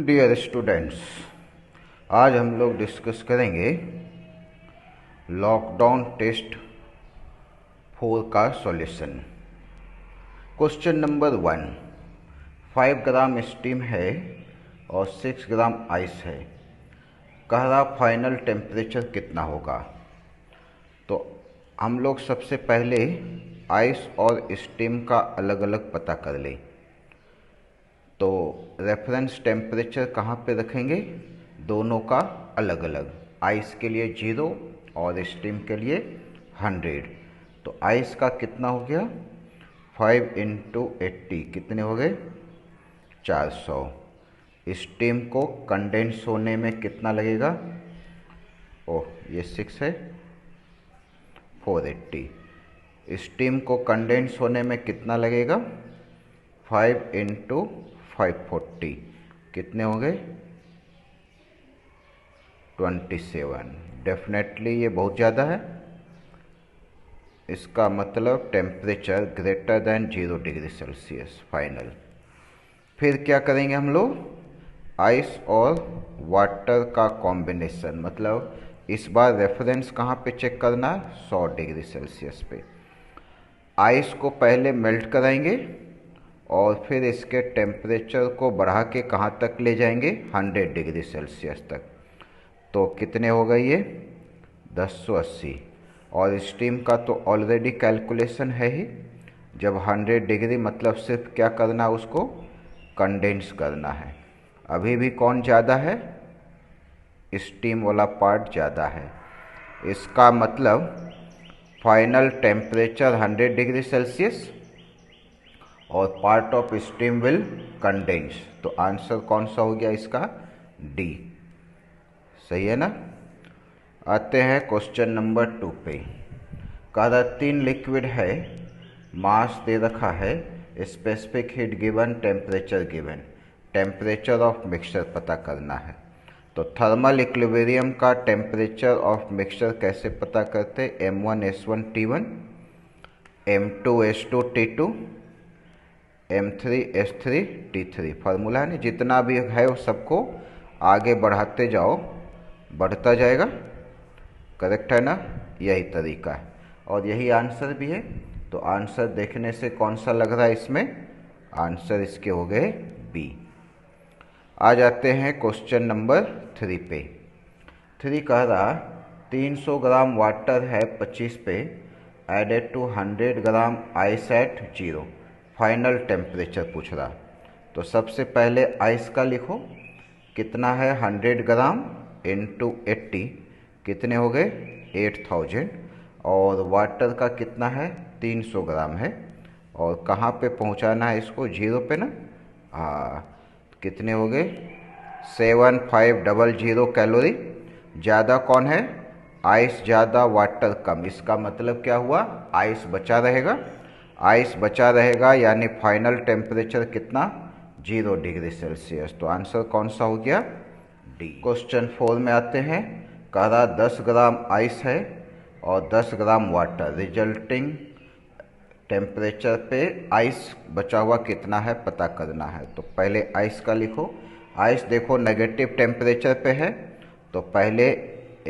Dear students, आज हम लोग डिस्कस करेंगे लॉकडाउन टेस्ट 4 का सॉल्यूशन। क्वेश्चन नंबर 1, 5 ग्राम स्टीम है और 6 ग्राम आइस है। कह रहा फाइनल टेम्परेचर कितना होगा। तो हम लोग सबसे पहले आइस और स्टीम का अलग अलग पता कर लें। तो रेफरेंस टेम्परेचर कहाँ पे रखेंगे, दोनों का अलग अलग। आइस के लिए 0 और स्टीम के लिए 100। तो आइस का कितना हो गया, 5 × 80 कितने हो गए, 400। स्टीम को कंडेंस होने में कितना लगेगा, ये 6 है, 480। स्टीम को कंडेंस होने में कितना लगेगा, 5 × 540 कितने हो गए, 27। डेफिनेटली ये बहुत ज़्यादा है। इसका मतलब temperature greater than 0 degree Celsius final. फिर क्या करेंगे हम लोग, आइस और वाटर का कॉम्बिनेशन, मतलब इस बार रेफरेंस कहाँ पे चेक करना है, 100 डिग्री सेल्सियस पे। आइस को पहले मेल्ट कराएंगे और फिर इसके टेम्परेचर को बढ़ा के कहाँ तक ले जाएंगे, 100 डिग्री सेल्सियस तक। तो कितने हो गए ये, 1080। और स्टीम का तो ऑलरेडी कैलकुलेशन है ही, जब 100 डिग्री मतलब सिर्फ क्या करना है, उसको कंडेंस करना है। अभी भी कौन ज़्यादा है, स्टीम वाला पार्ट ज़्यादा है। इसका मतलब फाइनल टेम्परेचर 100 डिग्री सेल्सियस और part of steam will condense. तो आंसर कौन सा हो गया इसका, डी। सही है ना। आते हैं क्वेश्चन नंबर 2 पे। कहा 3 लिक्विड है, मास दे रखा है, specific heat given, temperature given. Temperature of mixture पता करना है। तो थर्मल इक्विलिब्रियम का टेम्परेचर ऑफ मिक्सचर कैसे पता करते, M1S1T1, M2S2T2, M3S3T3। फार्मूला है ना, जितना भी है वो सबको आगे बढ़ाते जाओ, बढ़ता जाएगा। करेक्ट है ना, यही तरीका है और यही आंसर भी है। तो आंसर देखने से कौन सा लग रहा है इसमें, आंसर इसके हो गए बी। आ जाते हैं क्वेश्चन नंबर 3 पे। 3 कह रहा 300 ग्राम वाटर है 25 पे, added to 100 gram ice at 0। Final temperature पूछ रहा। तो सबसे पहले आइस का लिखो, कितना है, 100 ग्राम × 80 कितने हो गए, 8000। और वाटर का कितना है, 300 ग्राम है। और कहाँ पे पहुँचाना है इसको, 0 पे ना। कितने हो गए, 7500 कैलोरी। ज़्यादा कौन है, आइस ज़्यादा वाटर कम। इसका मतलब क्या हुआ, आइस बचा रहेगा। आइस बचा रहेगा यानी फाइनल टेम्परेचर कितना, 0 डिग्री सेल्सियस। तो आंसर कौन सा हो गया, डी। क्वेश्चन 4 में आते हैं। कह रहा 10 ग्राम आइस है और 10 ग्राम वाटर, रिजल्टिंग टेम्परेचर पे आइस बचा हुआ कितना है पता करना है। तो पहले आइस का लिखो। आइस देखो नेगेटिव टेम्परेचर पे है, तो पहले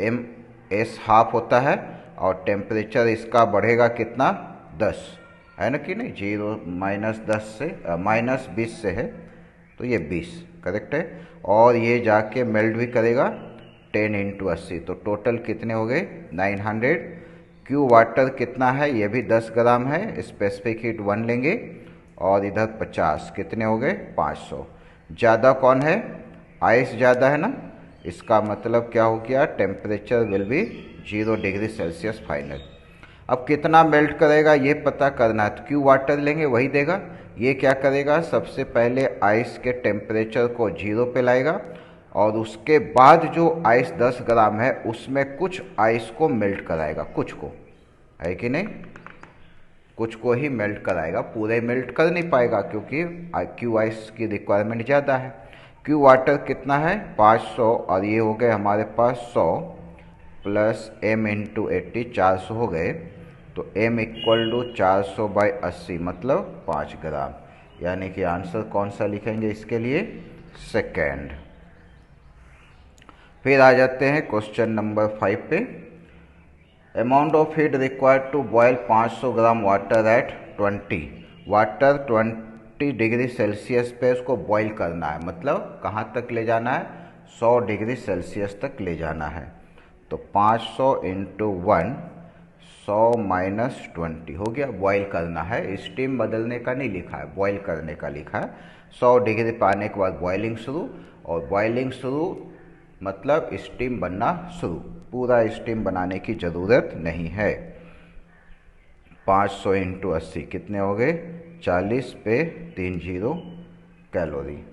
MS होता है और टेम्परेचर इसका बढ़ेगा कितना, 10 है ना कि नहीं, 0 -10 से -20 से है, तो ये 20 करेक्ट है। और ये जाके मेल्ट भी करेगा 10 × 80, तो टोटल कितने हो गए, 900। क्यू वाटर कितना है, ये भी 10 ग्राम है, स्पेसिफिक हीट 1 लेंगे और इधर 50 कितने हो गए, 500। ज़्यादा कौन है, आइस ज़्यादा है ना। इसका मतलब क्या हो गया, temperature will be 0 degree Celsius final. अब कितना मेल्ट करेगा ये पता करना है, तो क्यू वाटर लेंगे वही देगा। ये क्या करेगा, सबसे पहले आइस के टेम्परेचर को 0 पे लाएगा और उसके बाद जो आइस 10 ग्राम है उसमें कुछ आइस को मेल्ट कराएगा, कुछ को, है कि नहीं, कुछ को ही मेल्ट कराएगा, पूरे मेल्ट कर नहीं पाएगा क्योंकि क्यू आइस की रिक्वायरमेंट ज़्यादा है। क्यू वाटर कितना है, 500, और ये हो गए हमारे पास 100 प्लस M × 80 400 हो गए। तो M = 400/80 मतलब 5 ग्राम। यानी कि आंसर कौन सा लिखेंगे इसके लिए, सेकेंड। फिर आ जाते हैं क्वेश्चन नंबर 5 पे। Amount of heat required to boil 500 gram water at 20 degree Celsius पे उसको बॉईल करना है, मतलब कहाँ तक ले जाना है, 100 डिग्री सेल्सियस तक ले जाना है। तो 500 इंटू 1, 100 माइनस 20 हो गया। बॉईल करना है, स्टीम बदलने का नहीं लिखा है, बॉईल करने का लिखा है। 100 डिग्री पाने के बाद बॉइलिंग शुरू, और बॉइलिंग शुरू मतलब स्टीम बनना शुरू, पूरा स्टीम बनाने की ज़रूरत नहीं है। 500 इंटू 80 कितने हो गए, 40 पे 30 कैलोरी।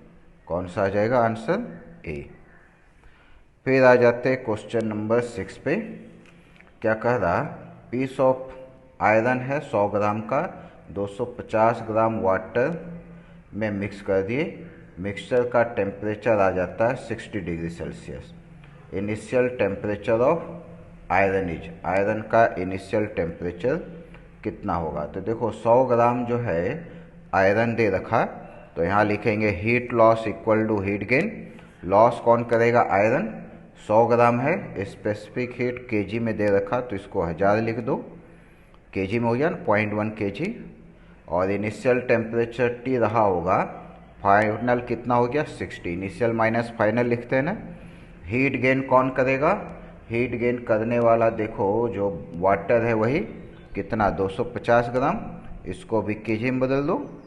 कौन सा आ जाएगा आंसर, ए। फिर आ जाते हैं क्वेश्चन नंबर 6 पे। क्या कह रहा, पीस ऑफ आयरन है 100 ग्राम का, 250 ग्राम वाटर में मिक्स कर दिए। मिक्सचर का टेम्परेचर आ जाता है 60 degree Celsius. Initial temperature of iron is, iron का इनिशियल टेम्परेचर कितना होगा। तो देखो 100 ग्राम जो है आयरन दे रखा, तो यहाँ लिखेंगे heat loss equal to heat gain. Loss कौन करेगा, आयरन। 100 ग्राम है, स्पेसिफिक हीट केजी में दे रखा, तो इसको 1000 लिख दो, केजी में हो गया ना, 0.1 केजी। और इनिशियल टेम्परेचर टी रहा होगा, फाइनल कितना हो गया 60, इनिशियल माइनस फाइनल लिखते हैं ना। हीट गेन कौन करेगा, हीट गेन करने वाला देखो जो वाटर है वही कितना 250 ग्राम, इसको भी केजी में बदल दो,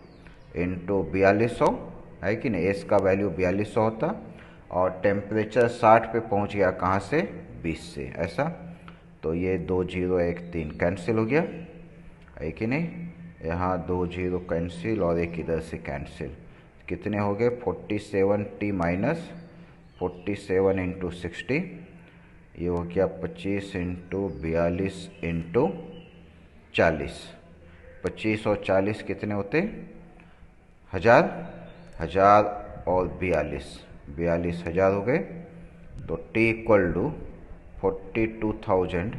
इंटू 4200 है कि नहीं, एस का वैल्यू 4200 होता। और टेम्परेचर 60 पे पहुंच गया, कहाँ से, 20 से, ऐसा। तो ये 2 0 1 3 कैंसिल हो गया, है कि नहीं, यहाँ 2 0 कैंसिल और एक इधर से कैंसिल। कितने हो गए 47t माइनस 47 इंटू 60, ये हो गया 25 इंटू 42 इंटू 40। 25 और 40 कितने होते, 1000, 1000 और 42,000 हो गए। तो t इक्वल टू 42,000,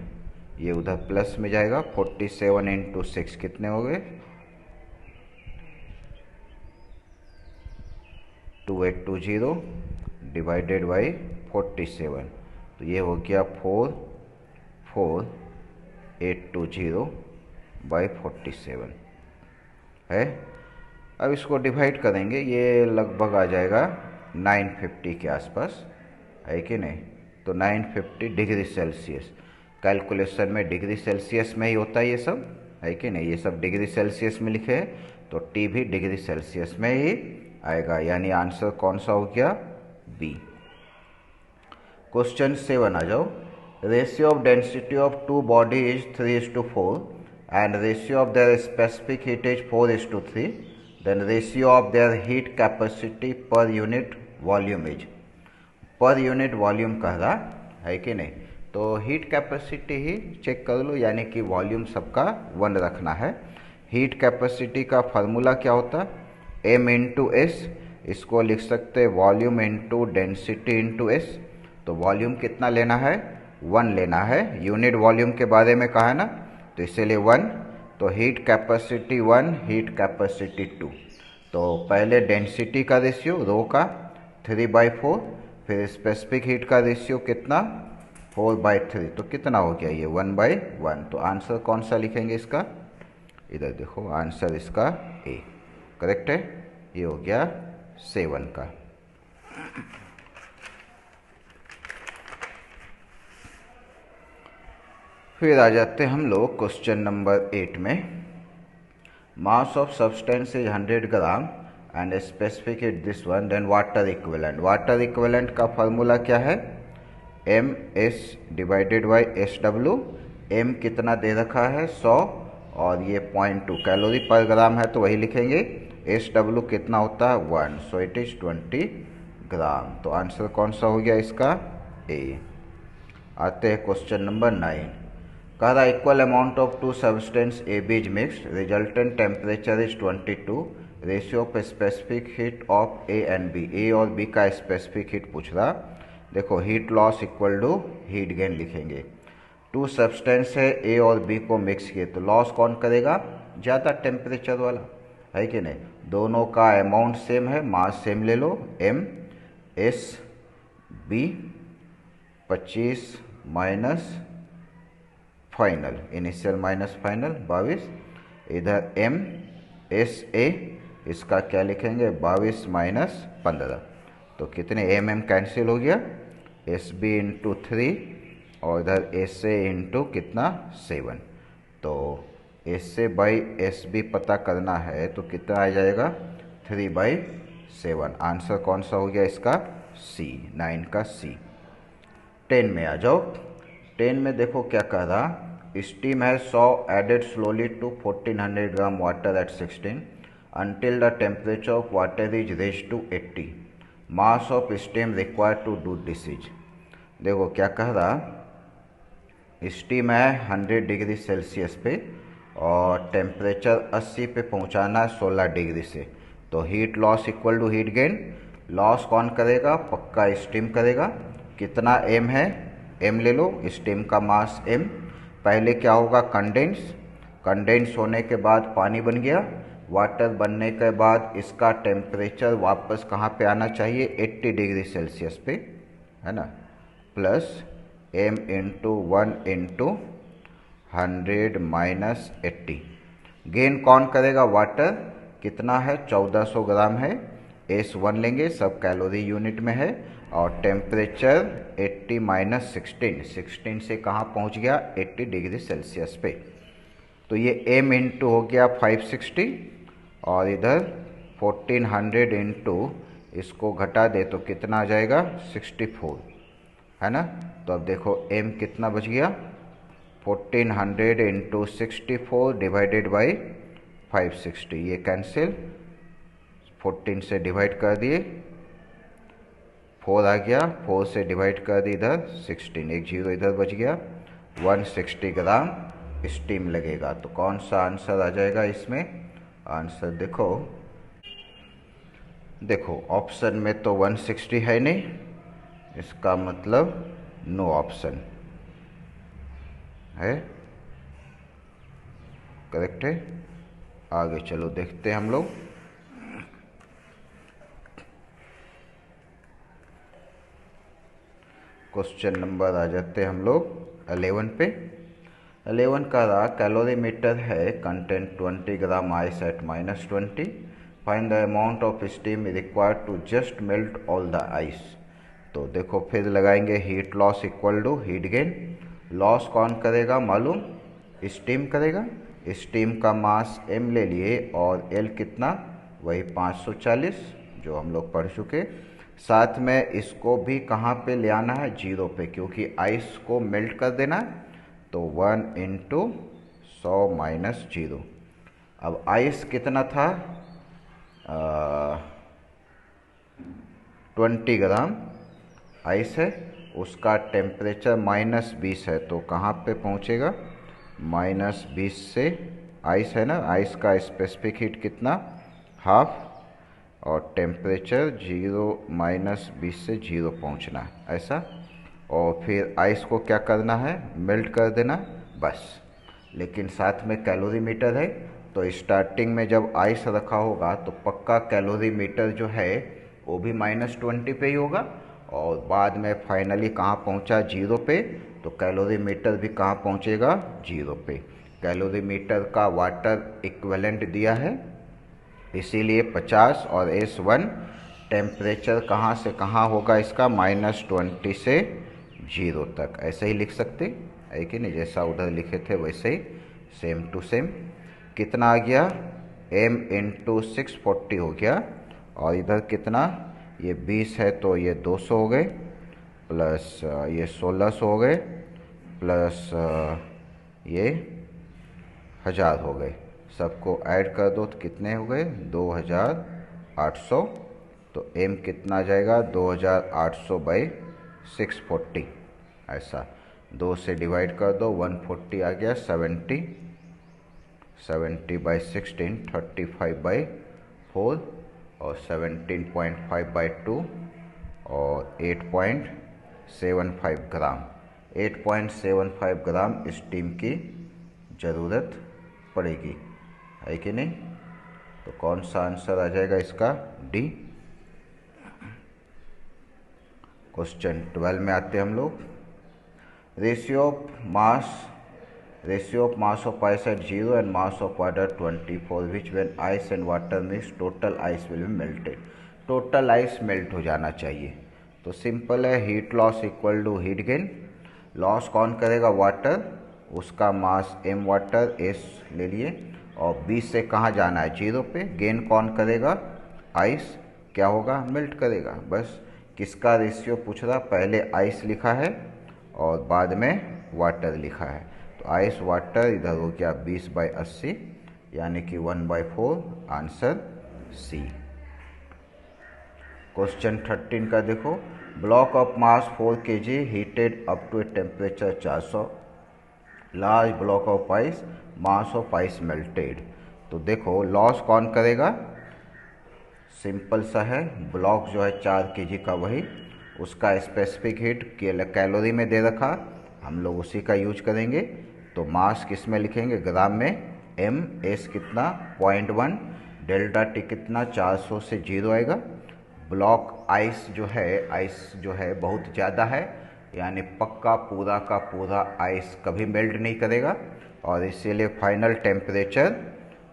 ये उधर प्लस में जाएगा। 47 इंटू 6 कितने हो गए, 2820 डिवाइडेड बाई 47, तो ये हो गया 44820 बाई 47 है। अब इसको डिवाइड करेंगे, ये लगभग आ जाएगा 950 के आसपास, है कि नहीं। तो 950 डिग्री सेल्सियस, कैलकुलेशन में डिग्री सेल्सियस में ही होता है ये सब, है कि नहीं, ये सब डिग्री सेल्सियस में लिखे हैं, तो टी भी डिग्री सेल्सियस में ही आएगा, यानी आंसर कौन सा हो गया, बी। क्वेश्चन 7 आ जाओ। Ratio of density of two body is 3:4 and ratio of their specific heat is 4:3, then ratio of their heat capacity per unit volume is. Per unit volume कह रहा है कि नहीं, तो हीट कैपेसिटी ही check कर लो, यानी कि वॉल्यूम सबका 1 रखना है। हीट कैपेसिटी का फार्मूला क्या होता है, m इंटू एस, इसको लिख सकते हैं volume into density into S. तो वॉल्यूम कितना लेना है, 1 लेना है। यूनिट वॉल्यूम के बारे में कहा है ना, तो इसीलिए 1। तो हीट कैपेसिटी 1, हीट कैपेसिटी 2। तो पहले डेंसिटी का रेशियो रो का 3/4, फिर स्पेसिफिक हीट का रेशियो कितना 4/3, तो कितना हो गया ये 1/1। तो आंसर कौन सा लिखेंगे इसका, इधर देखो, आंसर इसका ए करेक्ट है, ये हो गया 7 का। फिर आ जाते हैं हम लोग क्वेश्चन नंबर 8 में। Mass of substance is 100 gram and specific heat this one, then water equivalent. Water equivalent का फार्मूला क्या है, M S divided by S W. M कितना दे रखा है 100, और ये 0.2 कैलोरी पर ग्राम है, तो वही लिखेंगे। एस डब्ल्यू कितना होता है 1, सो इट इज 20 ग्राम। तो आंसर कौन सा हो गया इसका, ए। आते हैं क्वेश्चन नंबर 9। कह रहा equal amount of two substance A B is mixed, resultant temperature is 22, ratio of specific heat of A and B. A और बी का स्पेसिफिक हीट पूछ रहा। देखो heat loss equal to heat gain लिखेंगे। Two substance है, A और B को mix किए, तो लॉस कौन करेगा, ज़्यादा टेम्परेचर वाला, है कि नहीं। दोनों का अमाउंट सेम है, मास सेम ले लो, M S B, 25 minus final, initial minus final 22, इधर एम एस ए, इसका क्या लिखेंगे 22 माइनस 15, तो कितने एम एम कैंसिल हो गया, एस बी इंटू 3 और इधर एस ए इंटू कितना 7, तो S A by S B पता करना है तो कितना आ जाएगा 3/7। आंसर कौन सा हो गया इसका, सी, 9 का सी। 10 में आ जाओ। 10 में देखो क्या कह रहा, स्टीम है 100 added slowly to 1400 gram water at 16 until the temperature of water is raised to 80, mass of steam required to do this is। देखो क्या कह रहा, स्टीम है 100 डिग्री सेल्सियस पे और टेम्परेचर 80 पे पहुंचाना है 16 डिग्री से, तो heat loss equal to heat gain. Loss कौन करेगा, पक्का स्टीम करेगा। कितना एम है, एम ले लो, स्टीम का मास एम। पहले क्या होगा, कंडेंस, कंडेंस होने के बाद पानी बन गया, वाटर बनने के बाद इसका टेम्परेचर वापस कहाँ पे आना चाहिए, 80 डिग्री सेल्सियस पे, है ना, plus m into 1 into 100 minus 80। Gain कौन करेगा, वाटर, कितना है 1400 ग्राम है, S1 लेंगे, सब कैलोरी यूनिट में है, और टेम्परेचर 80 माइनस 16 से कहाँ पहुँच गया 80 डिग्री सेल्सियस पे, तो ये m इंटू हो गया 560 और इधर 1400 इंटू इसको घटा दे तो कितना आ जाएगा 64, है ना। तो अब देखो m कितना बच गया, 1400 इंटू 64 डिवाइडेड बाई 560, ये कैंसिल, 14 से डिवाइड कर दिए, 4 आ गया, 4 से डिवाइड कर दी इधर 16, एक जीरो इधर बच गया, 160 ग्राम स्टीम लगेगा। तो कौन सा आंसर आ जाएगा इसमें, आंसर देखो, देखो ऑप्शन में तो 160 है नहीं, इसका मतलब नो ऑप्शन है, करेक्ट है। आगे चलो देखते हैं हम लोग। क्वेश्चन नंबर आ जाते हैं हम लोग 11 पे। 11 का रहा, कैलोरीमीटर है, content 20 gram ice at -20, find the amount of steam required to just melt all the ice. तो देखो फिर लगाएंगे heat loss equal to heat gain. Loss कौन करेगा मालूम, स्टीम करेगा, स्टीम का मास m ले लिए और L कितना, वही 540 जो हम लोग पढ़ चुके। साथ में इसको भी कहाँ पे ले आना है, जीरो पे, क्योंकि आइस को मेल्ट कर देना है, तो 1 इंटू 100 माइनस 0। अब आइस कितना था, 20 ग्राम आइस है, उसका टेम्परेचर -20 है, तो कहाँ पे पहुँचेगा, -20 से, आइस है ना, आइस का स्पेसिफिक हीट कितना, हाफ, और टेम्परेचर 0 -20 से 0 पहुँचना है ऐसा, और फिर आइस को क्या करना है, मेल्ट कर देना बस। लेकिन साथ में कैलोरी मीटर है, तो स्टार्टिंग में जब आइस रखा होगा तो पक्का कैलोरी मीटर जो है वो भी -20 पे ही होगा, और बाद में फाइनली कहाँ पहुँचा, 0 पे, तो कैलोरी मीटर भी कहाँ पहुँचेगा, 0 पे। कैलोरी मीटर का वाटर इक्विवेलेंट दिया है, इसीलिए 50 और S1 टेम्परेचर कहाँ से कहाँ होगा इसका, -20 से 0 तक, ऐसे ही लिख सकते है कि नहीं, जैसा उधर लिखे थे वैसे ही, सेम टू सेम। कितना आ गया, m इंटू 640 हो गया, और इधर कितना, ये 20 है तो ये 200 हो गए, प्लस ये 1600 हो गए, प्लस ये 1000 हो गए, सबको ऐड कर दो तो कितने हो गए, 2800। तो m कितना आ जाएगा, 2800 बाई 640, ऐसा 2 से डिवाइड कर दो, 140 आ गया, 70 बाई 16, 35/4, और 17.5/2, और 8.75 ग्राम, 8.75 ग्राम स्टीम की ज़रूरत पड़ेगी, है कि नहीं। तो कौन सा आंसर आ जाएगा इसका, डी। क्वेश्चन 12 में आते हैं हम लोग। ratio of mass of ice at 0 and mass of water 20, for which when ice and water mix total ice will be melted. Total ice melt हो जाना चाहिए। तो सिंपल है, heat loss equal to heat gain. Loss कौन करेगा? Water, उसका मास m water s ले लिए, और 20 से कहाँ जाना है? 0 पे। गेन कौन करेगा? आइस। क्या होगा? मेल्ट करेगा। बस किसका रेशियो पूछ रहा? पहले आइस लिखा है और बाद में वाटर लिखा है, तो आइस वाटर इधर हो गया 20/80, यानी कि 1/4। Answer C. क्वेश्चन 13 का देखो, block of mass 4 kg heated up to a temperature 400, large block of ice, mass of ice melted. तो देखो लॉस कौन करेगा? सिंपल सा है, ब्लॉक जो है 4 kg का, वही उसका स्पेसिफिक हीट कैलोरी में दे रखा, हम लोग उसी का यूज करेंगे। तो मास किस में लिखेंगे? ग्राम में। m, s कितना? 0.1, डेल्टा टी कितना? 400 से 0 आएगा। ब्लॉक आइस जो है बहुत ज़्यादा है, यानी पक्का पूरा का पूरा आइस कभी मेल्ट नहीं करेगा, और इसीलिए फाइनल टेम्परेचर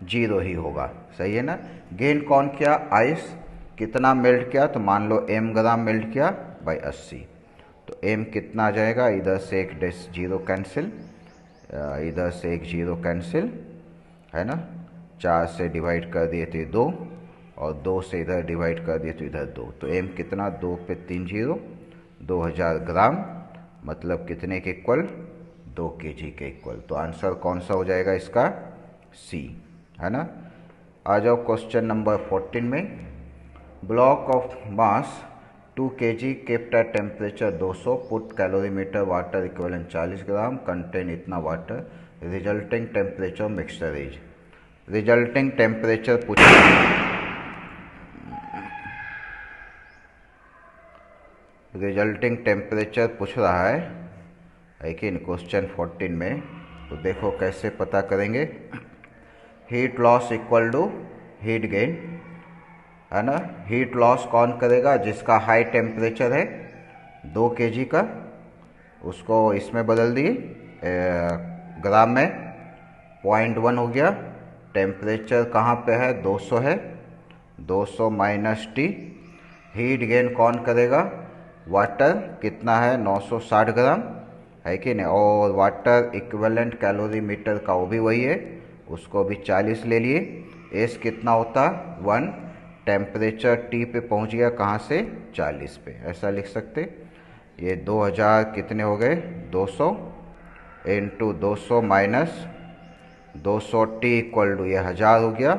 0 ही होगा। सही है ना? गेन कौन किया? आइस। कितना मेल्ट किया? तो मान लो m ग्राम मेल्ट किया बाई 80, तो m कितना आ जाएगा? इधर से एक जीरो कैंसिल, इधर से एक जीरो कैंसिल, है ना। 4 से डिवाइड कर दिए तो 2, और 2 से इधर डिवाइड कर दिए तो इधर 2, तो m कितना? 2 पे 3 जीरो, 2000 ग्राम, मतलब कितने के इक्वल? 2 kg के इक्वल। तो आंसर कौन सा हो जाएगा इसका? सी, है ना। आ जाओ क्वेश्चन नंबर 14 में। Block of mass 2 kg kept at temperature 200, put calorimeter water equivalent 40 gram, contain इतना water, resulting temperature mixture is. Resulting temperature पूछ रहा है कि इन क्वेश्चन 14 में। तो देखो कैसे पता करेंगे। Heat loss equal to heat gain, है ना। हीट लॉस कौन करेगा? जिसका हाई टेम्परेचर है 2 kg का, उसको इसमें बदल दिए ग्राम में, 0.1 हो गया। टेम्परेचर कहाँ पे है? 200 है, 200 माइनस टी। हीट गेन कौन करेगा? वाटर कितना है? 960 ग्राम, है कि नहीं। और वाटर इक्विवेलेंट कैलोरीमीटर का वो भी वही है, उसको भी 40 ले लिए। एस कितना होता? 1। टेम्परेचर टी पे पहुंच गया कहाँ से? 40 पे। ऐसा लिख सकते। ये 2000 कितने हो गए? 200 into 200 minus 200 T equal to ये 1000 हो गया।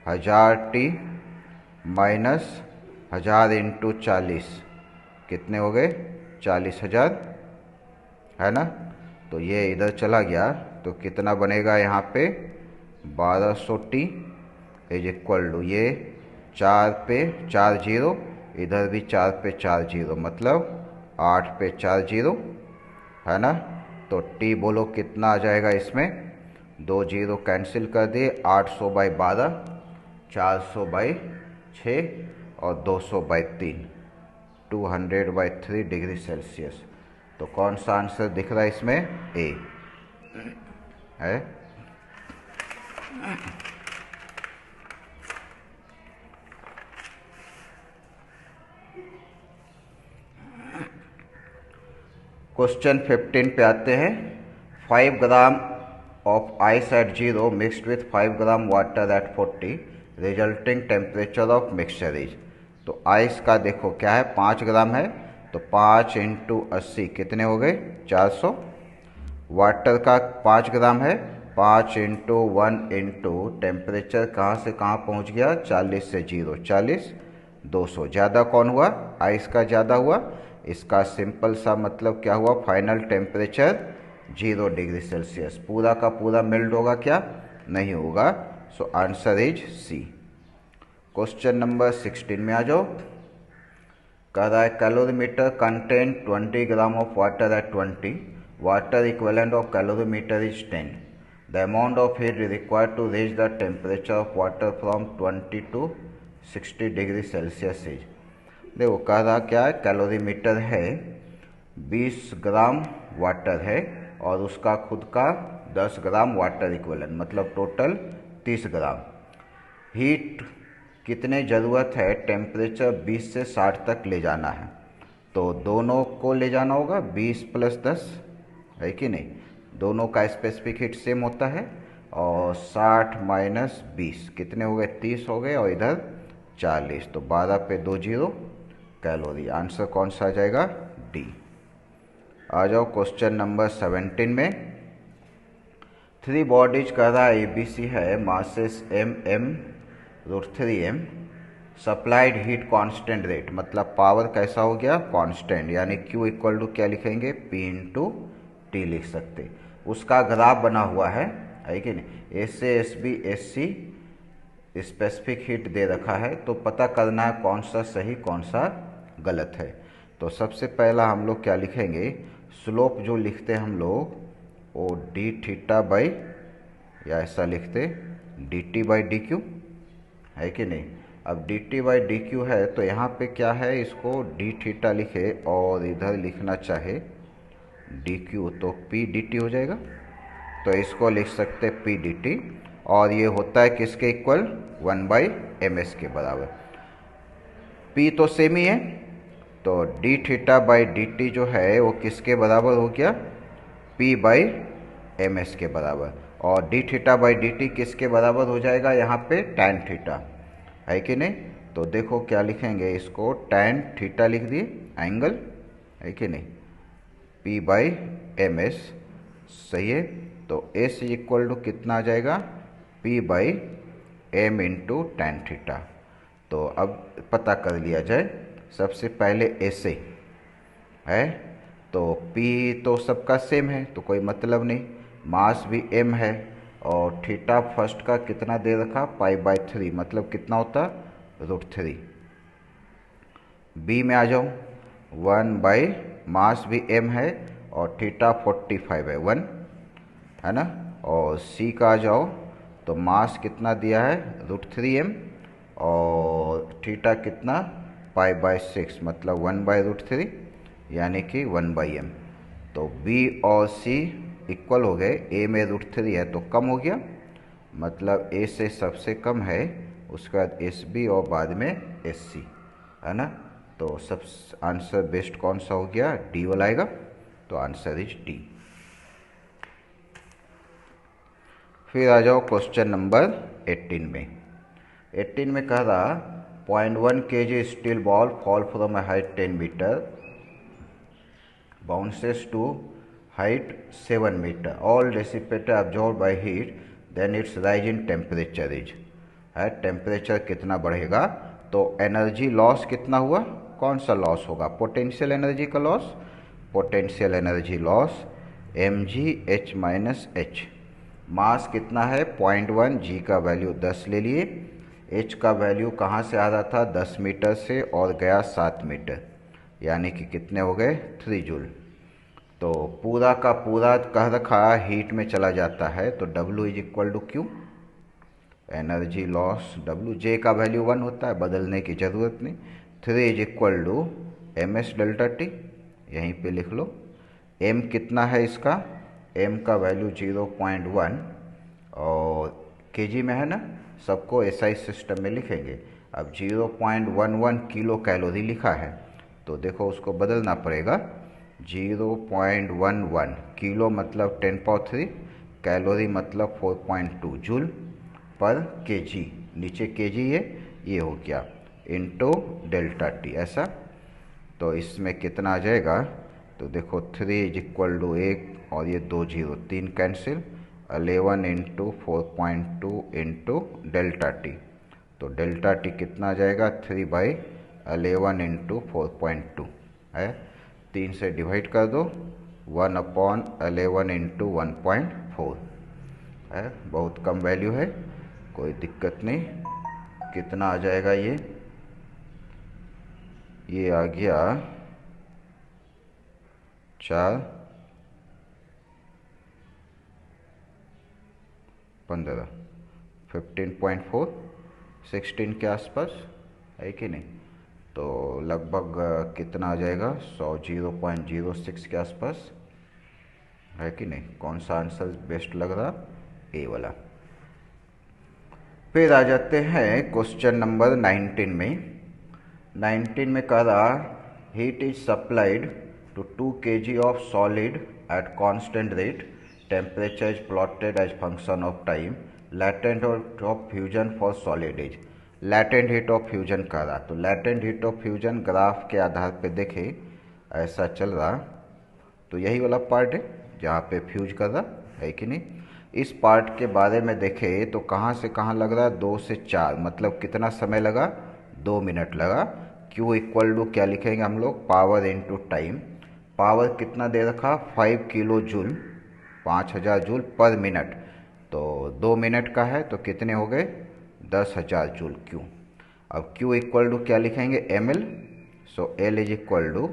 1000 टी माइनस 1000 इंटू 40 कितने हो गए? 40,000, है ना। तो ये इधर चला गया तो कितना बनेगा यहाँ पे? 1200 टी इज इक्वल टू ये 4 पे 4 जीरो, इधर भी 4 पे 4 जीरो, मतलब 8 पे 4 जीरो, है ना। तो टी बोलो कितना आ जाएगा इसमें? 2 जीरो कैंसिल कर दिए, 800/12, 400/6 और 200/3, 200/3 डिग्री सेल्सियस। तो कौन सा आंसर दिख रहा है इसमें? ए है। क्वेश्चन 15 पे आते हैं। 5 gram of ice at 0 mixed with 5 gram water eight 40, resulting temperature of mixture is. तो आइस का देखो क्या है? 5 ग्राम है, तो 5 इंटू 80 कितने हो गए? 400। वाटर का 5 ग्राम है, 5 इंटू 1 इंटू टेम्परेचर कहाँ से कहाँ पहुँच गया? 40 से 0, 40, 200। ज़्यादा कौन हुआ? आइस का ज़्यादा हुआ। इसका सिंपल सा मतलब क्या हुआ? Final temperature 0 degree Celsius. पूरा का पूरा मेल्ट होगा क्या? नहीं होगा। So answer is C. Question number 16 में आ जाओ। कह रहा है calorimeter contain 20 gram of water at 20, water equivalent of calorimeter is 10, the amount of heat required to reach the temperature of water from 20 to 60 degree Celsius is. देखो कह रहा क्या है? कैलोरीमीटर है 20 ग्राम वाटर है और उसका खुद का 10 ग्राम वाटर इक्विवेलेंट, मतलब टोटल 30 ग्राम। हीट कितने ज़रूरत है, टेम्परेचर 20 से 60 तक ले जाना है, तो दोनों को ले जाना होगा 20 + 10, है कि नहीं। दोनों का स्पेसिफिक हीट सेम होता है, और 60 - 20 कितने हो गए, 30 हो गए, और इधर 40, तो 12 पे 2 जीरो कैलोरी। आंसर कौन सा आ जाएगा, डी। आ जाओ क्वेश्चन नंबर 17 में। 3 बॉडीज का रहा ABC है, masses m(m)√3m, supplied heat constant rate, मतलब पावर कैसा हो गया, कांस्टेंट, यानी Q इक्वल टू क्या लिखेंगे, P/T लिख सकते। उसका ग्राफ बना हुआ है कि नहीं। SA SB SC specific heat दे रखा है, तो पता करना है कौन सा सही कौन सा गलत है। तो सबसे पहला हम लोग क्या लिखेंगे, स्लोप जो लिखते हैं हम लोग वो d(θ/), या ऐसा लिखते dt/dq, है कि नहीं। अब dt/dq है तो यहाँ पे क्या है, इसको dθ लिखे और इधर लिखना चाहे dq, तो p dt हो जाएगा। तो इसको लिख सकते p dt, और ये होता है किसके इक्वल, 1/ms के बराबर। p तो सेम ही है, तो dθ/dt जो है वो किसके बराबर हो गया, p/ms के बराबर। और dθ/dt किसके बराबर हो जाएगा, यहाँ पे tan थीटा, है कि नहीं। तो देखो क्या लिखेंगे, इसको tan थीटा लिख दिए एंगल, है कि नहीं, p/ms, सही है। तो s इक्वल टू कितना आ जाएगा, p/m इंटू tan थीटा। तो अब पता कर लिया जाए। सबसे पहले SA है, तो P तो सबका सेम है तो कोई मतलब नहीं, मास भी m है, और थीटा फर्स्ट का कितना दे रखा, π/3, मतलब कितना होता, √3। B में आ जाओ, 1/ मास भी m है और थीटा 45 है, 1 है ना। और C का आ जाओ, तो मास कितना दिया है, √3m, और थीटा कितना, π/6, मतलब 1/√3, यानी कि 1/m। तो B और C इक्वल हो गए, A में √3 है तो कम हो गया, मतलब A से सबसे कम है, उसके बाद SB और बाद में SC, है ना। तो सब आंसर बेस्ट कौन सा हो गया, D वाला आएगा, तो आंसर इज D। फिर आ जाओ क्वेश्चन नंबर 18 में। 18 में कह रहा 0.1 kg steel ball fall from a height 10 metre, bounces to height 7 meter, all dissipated absorbed by heat, then its rise in temperature is, है टेम्परेचर कितना बढ़ेगा, तो एनर्जी लॉस कितना हुआ, कौन सा लॉस होगा, पोटेंशियल एनर्जी का loss, potential energy loss mgh-h। मास कितना है 0.1, जी का वैल्यू 10 ले लिए, एच का वैल्यू कहाँ से आ रहा था, 10 मीटर से, और गया 7 मीटर, यानी कि कितने हो गए, 3 जूल। तो पूरा का पूरा कह रखा हीट में चला जाता है, तो W is equal to Q, energy loss W, J का वैल्यू 1 होता है, बदलने की ज़रूरत नहीं, 3 is equal to ms delta T, यहीं पे लिख लो। M कितना है इसका, M का वैल्यू 0.1, और kg में है ना, सबको SI सिस्टम में लिखेंगे। अब 0.11 किलो कैलोरी लिखा है, तो देखो उसको बदलना पड़ेगा, 0.11 किलो मतलब 10⁻3, कैलोरी मतलब 4.2 जूल पर kg, नीचे kg है, ये हो गया, इंटू डेल्टा T, ऐसा। तो इसमें कितना आ जाएगा, तो देखो 3 इज इक्वल टू 1 और ये 2 0, 3 cancel, 11 into 4.2 into delta T, तो डेल्टा T कितना आ जाएगा, 3/11 इंटू 4.2 है, 3 से डिवाइड कर दो, 1/11 इंटू 1.4 है, बहुत कम वैल्यू है, कोई दिक्कत नहीं। कितना आ जाएगा ये आ गया 4 15, 15.4, 16 के आसपास, है कि नहीं। तो लगभग कितना आ जाएगा, 100, 0.06 के आसपास, है कि नहीं? कौन सा आंसर बेस्ट लग रहा? ए वाला। फिर आ जाते हैं क्वेश्चन नंबर 19 में। 19 में कह रहा heat is supplied to 2 kg of solid at constant rate, temperature is plotted as function of time, latent heat of fusion for solid is. Latent heat of fusion कह रहा, तो latent heat of fusion graph के आधार पे देखे ऐसा चल रहा, तो यही वाला पार्ट है जहाँ पे फ्यूज कर रहा है कि नहीं। इस पार्ट के बारे में देखे तो कहाँ से कहाँ लग रहा है, 2 से 4, मतलब कितना समय लगा, 2 मिनट लगा। Q इक्वल टू क्या लिखेंगे हम लोग, पावर इनटू टाइम। पावर कितना दे रखा, 5 किलो जूल, 5000 जूल पर मिनट, तो 2 मिनट का है तो कितने हो गए, 10,000 जूल Q। अब Q इक्वल टू क्या लिखेंगे, ml, so L is equal to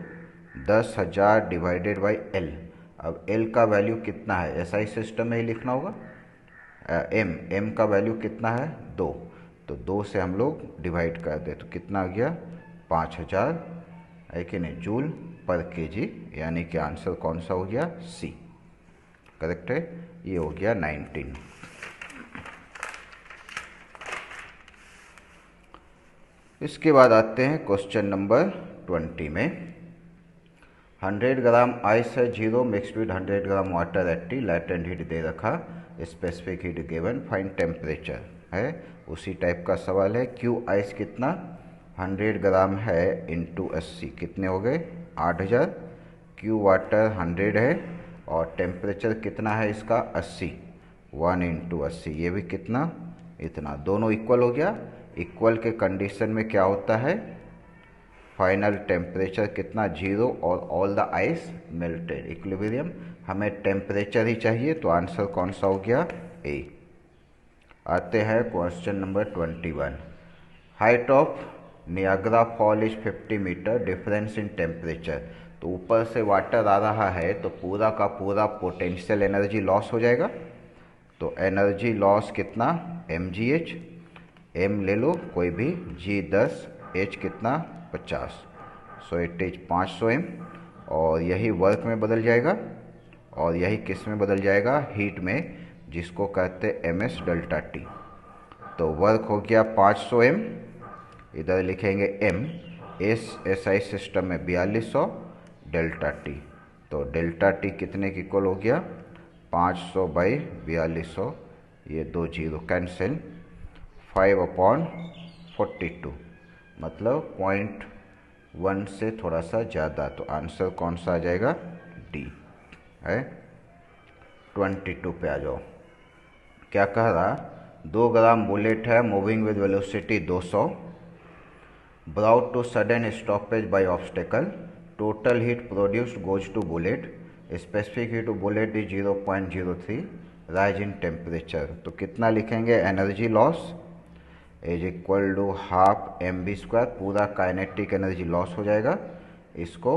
10,000 divided by L। अब L का वैल्यू कितना है, एसआई सिस्टम में ही लिखना होगा। M का वैल्यू कितना है, 2, तो 2 से हम लोग डिवाइड कर दे तो कितना आ गया, 5000, है कि नहीं, जूल पर केजी, यानी कि आंसर कौन सा हो गया, सी, करेक्ट है। ये हो गया 19। इसके बाद आते हैं क्वेश्चन नंबर 20 में। 100 ग्राम आइस है 0 mixed with 100 gram water at T, latent heat दे रखा, specific heat given, find temperature है, उसी टाइप का सवाल है। क्यू आइस कितना, 100 ग्राम है इंटू 80, कितने हो गए, 8000। क्यू वाटर 100 है और टेम्परेचर कितना है इसका, 80, 1 इंटू 80, ये भी कितना, इतना, दोनों इक्वल हो गया। इक्वल के कंडीशन में क्या होता है, फाइनल टेम्परेचर कितना, 0 और all the ice melted, equilibrium. हमें टेम्परेचर ही चाहिए तो आंसर कौन सा हो गया, ए। आते हैं question number 21। Height of Niagara fall is 50 metre, difference in temperature. तो ऊपर से वाटर आ रहा है तो पूरा का पूरा पोटेंशियल एनर्जी लॉस हो जाएगा, तो एनर्जी लॉस कितना, mgh, m ले लो कोई भी, g 10, h कितना, 50, सो इट इज 500 m, और यही वर्क में बदल जाएगा और यही किस में बदल जाएगा, हीट में, जिसको कहते हैं ms डेल्टा टी। तो वर्क हो गया 500 m, इधर लिखेंगे m, इस एसआई सिस्टम में 4200 डेल्टा टी, तो डेल्टा टी कितने की इक्वल हो गया, 500 बाई 4200, ये 2 जीरो कैंसिल, 5/42, मतलब 0.1 से थोड़ा सा ज़्यादा, तो आंसर कौन सा आ जाएगा, डी है। 22 पे आ जाओ। क्या कह रहा, 2 ग्राम बुलेट है moving with velocity 200, brought to sudden stoppage by obstacle, total heat produced goes to bullet, specific heat to bullet is 0.03, rise in temperature. तो कितना लिखेंगे, energy loss is equal to half mv², पूरा kinetic energy loss हो जाएगा, इसको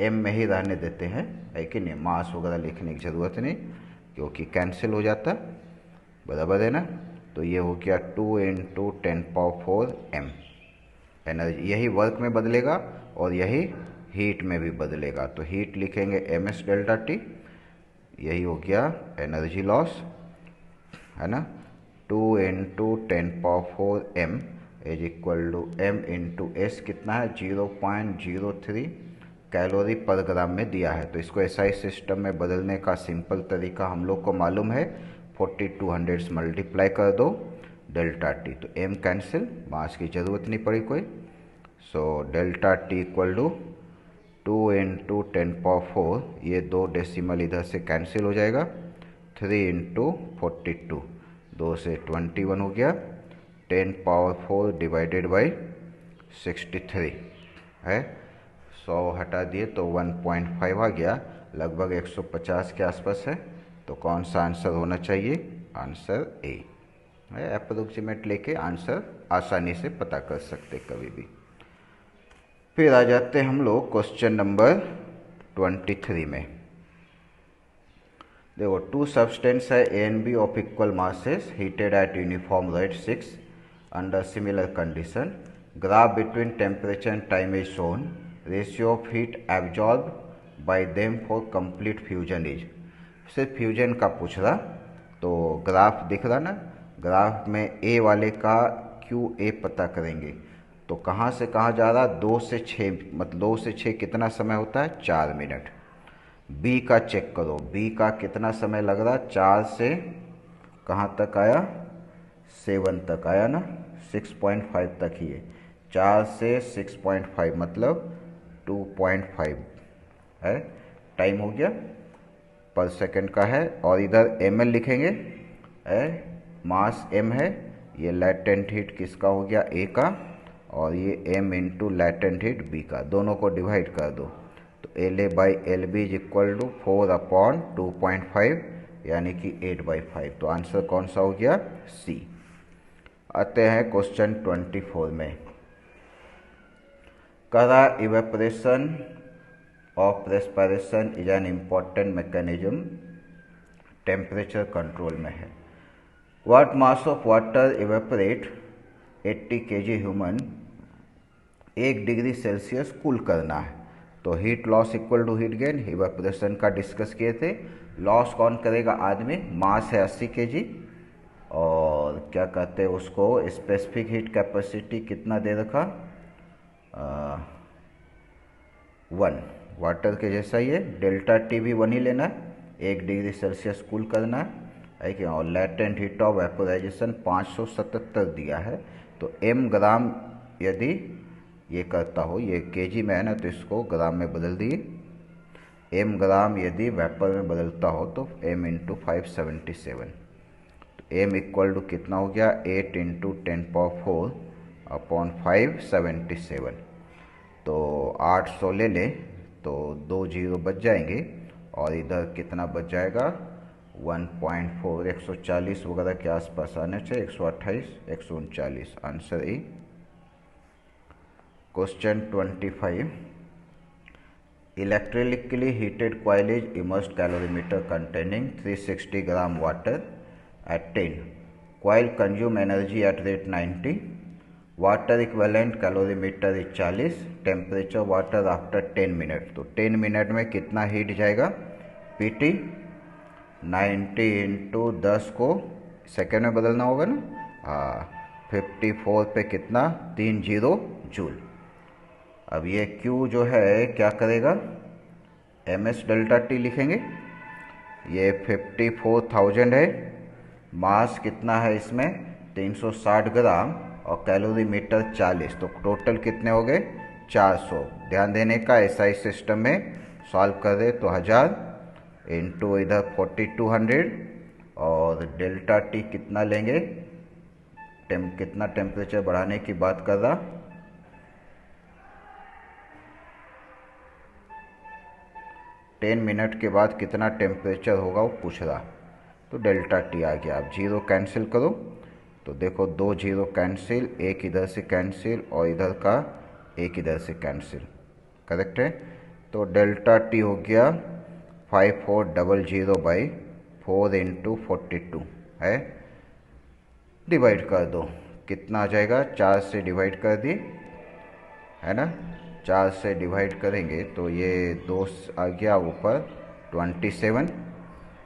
m में ही रहने देते हैं, है कि नहीं, मास वगैरह लिखने की ज़रूरत नहीं क्योंकि कैंसिल हो जाता, बराबर है ना। तो ये हो गया 2 × 10⁴ m एनर्जी, यही वर्क में बदलेगा और यही हीट में भी बदलेगा, तो हीट लिखेंगे ms डेल्टा टी, यही हो गया एनर्जी लॉस, है ना। 2 × 10⁴ m is equal to m into S कितना है, 0.03 कैलोरी पर ग्राम में दिया है। तो इसको एसआई सिस्टम में बदलने का सिंपल तरीका हम लोग को मालूम है, 4200 से मल्टीप्लाई कर दो डेल्टा टी, तो m कैंसिल, मास की ज़रूरत नहीं पड़ी कोई, so delta T equal to 2 × 10⁴, ये 2 डेसिमल इधर से कैंसिल हो जाएगा, 3 × 42, 2 से 21 हो गया, 10⁴ डिवाइडेड बाई 63 है, 100 हटा दिए तो 1.5 आ गया, लगभग 150 के आसपास है, तो कौन सा आंसर होना चाहिए, आंसर ए है। अप्रोक्सीमेट लेके आंसर आसानी से पता कर सकते कभी भी। फिर आ जाते हैं हम लोग क्वेश्चन नंबर 23 में। देखो, 2 सब्सटेंस है A and B of equal masses heated at uniform rate 6 under similar condition, graph between temperature and time is shown, ratio of heat absorb by them for complete fusion is. सिर्फ fusion का पूछ रहा, तो graph दिख रहा ना, graph में ए वाले का क्यू ए पता करेंगे तो कहाँ से कहाँ जा रहा, 2 से 6, मतलब 2 से 6 कितना समय होता है, 4 मिनट। बी का चेक करो, बी का कितना समय लग रहा, 4 से कहाँ तक आया, 7 तक आया ना, 6.5 तक ही है, 4 से 6.5 मतलब 2.5 है, टाइम हो गया, पर सेकंड का है। और इधर एम एल लिखेंगे, मास एम है, ये लैटेंट हीट किसका हो गया, ए का, और ये M into latent heat B का, दोनों को डिवाइड कर दो तो L A by L B is equal to 4/2.5 यानी कि 8/5। तो आंसर कौन सा हो गया, सी। आते हैं क्वेश्चन 24 में। करा evaporation of respiration is an important mechanism, temperature control में है। What mass of water evaporate 80 kg human 1 degree Celsius cool करना है। तो heat loss equal to heat gain, evaporation का डिस्कस किए थे। लॉस कौन करेगा, आदमी, मास है 80 kg, और क्या कहते हैं उसको, स्पेसिफिक हीट कैपेसिटी कितना दे रखा, 1, वाटर के जैसा ही है, डेल्टा टी भी 1 ही लेना है, 1 डिग्री सेल्सियस कूल करना है कि, और लैटेंट हीट ऑफ वेपोराइजेशन 577 दिया है। तो m ग्राम यदि ये करता हो, ये केजी में है ना, तो इसको ग्राम में बदल दिए, m ग्राम यदि वेपर में बदलता हो तो m इंटू 577, तो m इक्वल टू कितना हो गया, 8 इंटू 10⁴ अपॉन 577, तो 800 ले लें तो 2 0 बच जाएंगे, और इधर कितना बच जाएगा, 1.4, 140 वगैरह के आसपास आने चाहिए, 128, 139, answer A. Question 25, electrically heated coil is immersed calorimeter containing 360 gram water at 10, coil consume energy at rate 90, water equivalent calorimeter is 40, temperature water after 10 minute, तो 10 मिनट में कितना हीट जाएगा, पीटी 90 इंटू 10 को सेकेंड में बदलना होगा ना, हाँ, 54 पे कितना, 30 जूल। अब ये Q जो है क्या करेगा, ms डेल्टा टी लिखेंगे, ये 54,000 है, मास कितना है इसमें 360 ग्राम, और कैलोरी मीटर 40, तो टोटल कितने हो गए 400। ध्यान देने का, एसआई सिस्टम में सॉल्व कर दे तो 1000 इंटू इधर 4200, और डेल्टा टी कितना लेंगे, कितना टेम्परेचर बढ़ाने की बात कर रहा, 10 मिनट के बाद कितना टेम्परेचर होगा वो पूछ रहा, तो डेल्टा टी आ गया। आप 0 कैंसिल करो तो देखो 2 0 कैंसिल, 1 इधर से कैंसिल, और इधर का 1 इधर से कैंसिल, करेक्ट है। तो डेल्टा टी हो गया 5400/4 इंटू 42 है, डिवाइड कर दो, कितना आ जाएगा, 4 से डिवाइड कर दिए है ना, 4 से डिवाइड करेंगे तो ये 2 आ गया ऊपर 27,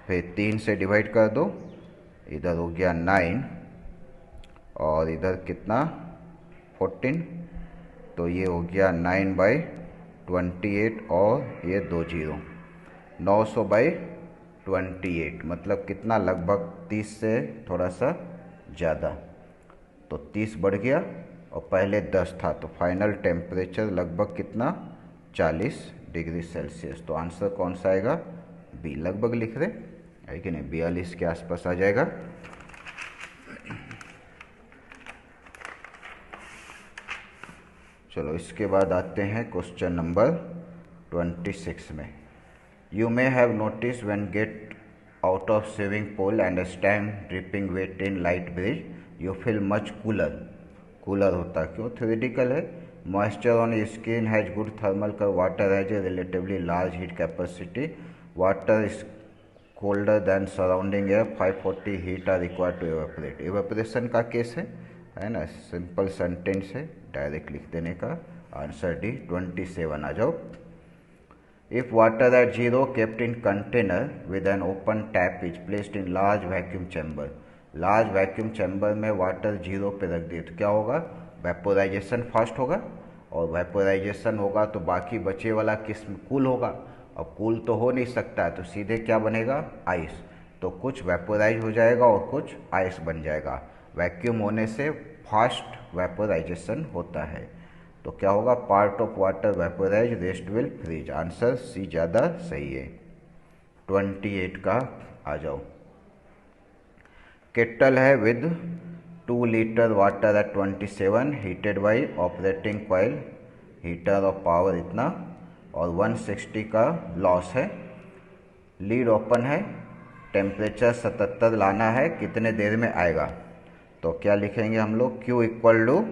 फिर 3 से डिवाइड कर दो, इधर हो गया 9, और इधर कितना 14, तो ये हो गया 9/28, और ये 2 0, 900/28, मतलब कितना, लगभग 30 से थोड़ा सा ज़्यादा, तो 30 बढ़ गया, और पहले 10 था, तो फाइनल टेम्परेचर लगभग कितना, 40 डिग्री सेल्सियस। तो आंसर कौन सा आएगा, बी, लगभग लिख रहे है कि नहीं, 42 के आसपास आ जाएगा। चलो इसके बाद आते हैं क्वेश्चन नंबर 26 में। You may have notice when get out of swimming pool and stand dripping wet in light breeze you feel much cooler होता है, क्यों, थ्योरेटिकल है। Moisture on skin has good thermal कर, water has a relatively large heat capacity, water is colder than surrounding air, 540 heat are required to evaporate. Evaporation का case है ना, simple sentence है, direct लिख देने का, आंसर डी 27 आ जाओ। If water at zero kept in container with an open tap is placed in large vacuum chamber, large vacuum chamber में water zero पे रख दिए तो क्या होगा, वेपोराइजेशन फास्ट होगा, और वेपोराइजेशन होगा तो बाकी बचे वाला किस्म कूल होगा, और कूल तो हो नहीं सकता है तो सीधे क्या बनेगा, आइस। तो कुछ वेपोराइज हो जाएगा और कुछ आइस बन जाएगा। वैक्यूम होने से फास्ट वेपोराइजेशन होता है। तो क्या होगा, part of water vaporise rest will freeze. Answer C ज़्यादा सही है। 28 का आ जाओ। केटल है with 2 litre water at 27 heated by operating coil heater of power इतना, और 160 का लॉस है। लीड ओपन है, टेम्परेचर 77 लाना है, कितने देर में आएगा। तो क्या लिखेंगे हम लोग, Q equal to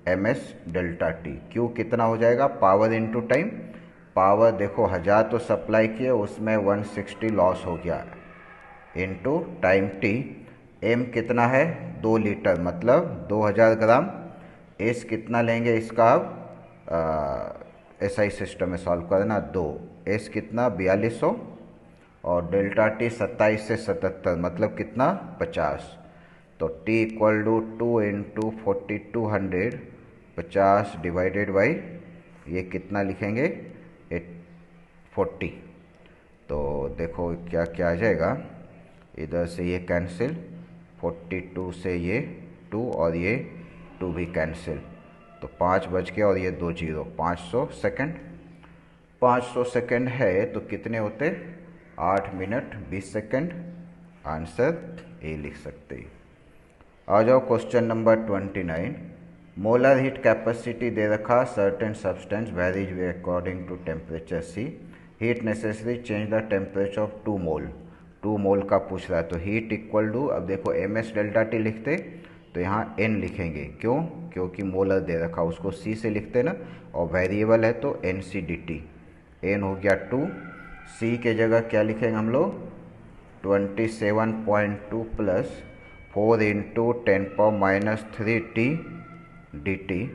M S delta T. Q कितना हो जाएगा, पावर इनटू टाइम। पावर देखो 1000 तो सप्लाई किए, उसमें 160 लॉस हो गया, इनटू टाइम टी। M कितना है, 2 लीटर मतलब 2000 ग्राम। S कितना लेंगे इसका, अब SI सिस्टम में सॉल्व करना, 2। S कितना 4200, और डेल्टा टी 27 से 77 मतलब कितना 50। तो T equal to 2 into 4200 50 divided by ये कितना लिखेंगे 40। तो देखो क्या क्या आ जाएगा, इधर से ये कैंसिल, 42 से ये 2 और ये 2 भी कैंसिल, तो 5 बच गया और ये 2 जीरो, 500 सेकेंड। 500 सेकेंड है तो कितने होते, 8 मिनट 20 सेकेंड। आंसर ए लिख सकते हैं। आ जाओ question number 29। Molar heat capacity दे रखा, certain substance varies according to temperature C, heat necessary change the temperature of 2 mole. 2 mole का पूछ रहा है तो हीट इक्वल टू, अब देखो एम एस डेल्टा टी लिखते तो यहाँ एन लिखेंगे, क्यों, क्योंकि मोलर दे रखा, उसको सी से लिखते ना, और वेरिएबल है तो N C D T. N हो गया 2, सी के जगह क्या लिखेंगे हम लोग, 27.2 plus 4 into 10⁻³ T D T.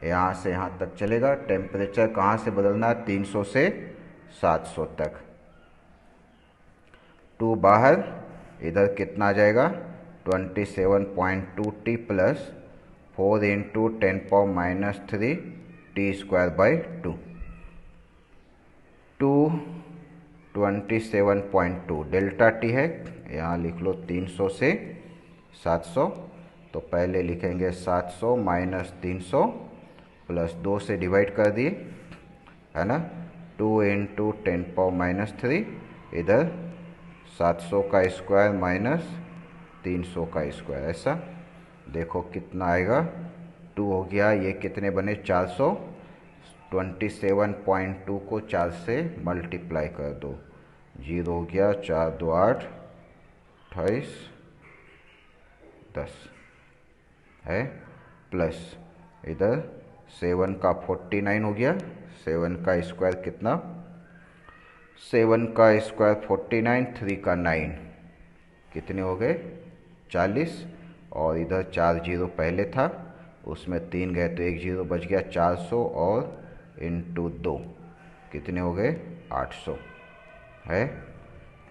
यहाँ से यहाँ तक चलेगा। टेम्परेचर कहाँ से बदलना है, 300 से 700 तक। 2 बाहर, इधर कितना आ जाएगा 27.2 T plus 4 into 10⁻³ T square by 2। 27.2 delta T है, यहाँ लिख लो 300 से 700। तो पहले लिखेंगे 700 माइनस 300 प्लस 2 से डिवाइड कर दिए, है ना, 2 इंटू 10⁻³, इधर 700 का स्क्वायर माइनस 300 का स्क्वायर, ऐसा देखो कितना आएगा, 2 हो गया, ये कितने बने 400। 27.2 को 4 से मल्टीप्लाई कर दो, 0 हो गया, 4 2 8 28 10 है, प्लस इधर 7 का 49 हो गया, 7 का स्क्वायर कितना, 7 का स्क्वायर 49, 3 का 9 कितने हो गए 40, और इधर 4 जीरो पहले था उसमें 3 गए तो 1 जीरो बच गया, 400 और इंटू 2 कितने हो गए 800 है।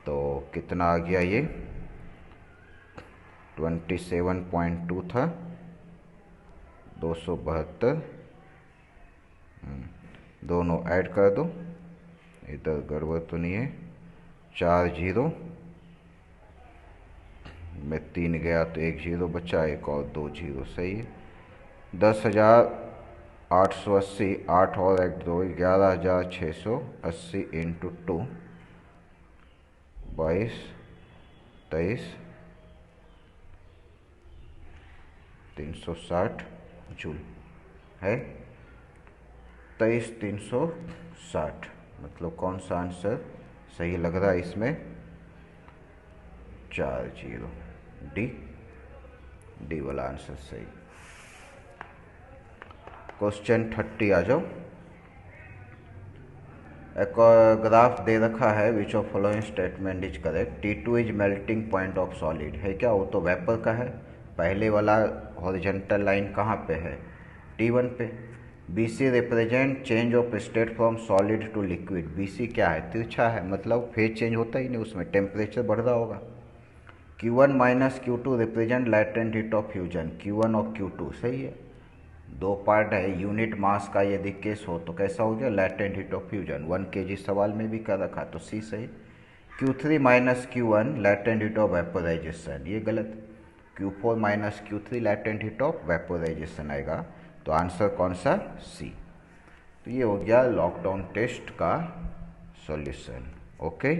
तो कितना आ गया, ये 27.2 था, 272, दोनों ऐड कर दो, इधर गड़बड़ तो नहीं है, 4 जीरो में 3 गया तो 1 जीरो बचा, एक और 2 जीरो, सही है। 10,880, 8 और 1 2, 11,680 इंटू 2, 22 23 360 जूल है, 23,360। मतलब कौन सा आंसर सही लग रहा है इसमें, 4 जीरो, डी वाला आंसर सही। क्वेश्चन 30 आ जाओ। एक ग्राफ दे रखा है, which of following statement is correct, T2 is melting point of solid है क्या, वो तो वेपर का है। पहले वाला हॉरिजॉन्टल लाइन कहाँ पे है, T1 पे। B C represent change of state from solid to liquid. B C क्या है, तिरछा है, मतलब फेज चेंज होता ही नहीं, उसमें टेम्परेचर बढ़ रहा होगा। Q1 minus Q2 represent latent heat of fusion. Q1 और Q2 सही है, दो पार्ट है, यूनिट मास का यदि केस हो तो कैसा हो गया, latent heat of fusion. 1 kg सवाल में भी कर रखा तो सी सही। Q3 minus Q1 latent heat of vaporisation, ये गलत। Q4 minus Q3 latent heat of vaporisation आएगा, तो आंसर कौन सा, सी। तो ये हो गया लॉकडाउन टेस्ट का सॉल्यूशन। ओके।